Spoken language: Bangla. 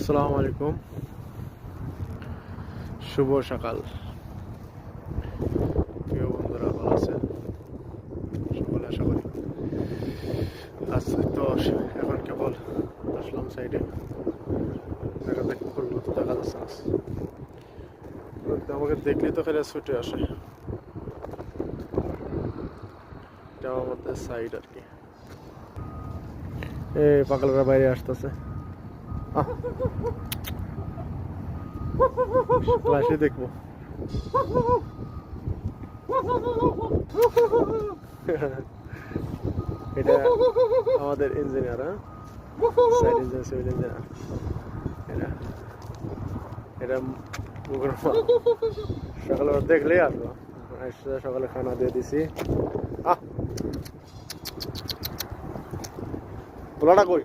আসসালামু আলাইকুম, শুভ সকাল। প্রিয় বন্ধুরা, ভালো আছেন সকলে? আশা করি আজকে তো এখন কেবল আসলাম সাইডে, দেখা দেখি করলো তো দেখা যাচ্ছে না। আমাকে দেখলে তো খেলে ছুটে আসে। এটা আমাদের সাইড আর কি। এই পাগলরা বাইরে আসতেছে। ক্লাসে দেখবো। এটা আমাদের engineer, side engineer, civil engineer. এটা এটা সকালে দেখলেই আসবো। সকালে খানা দিয়ে দিছি। পোলাটা কই?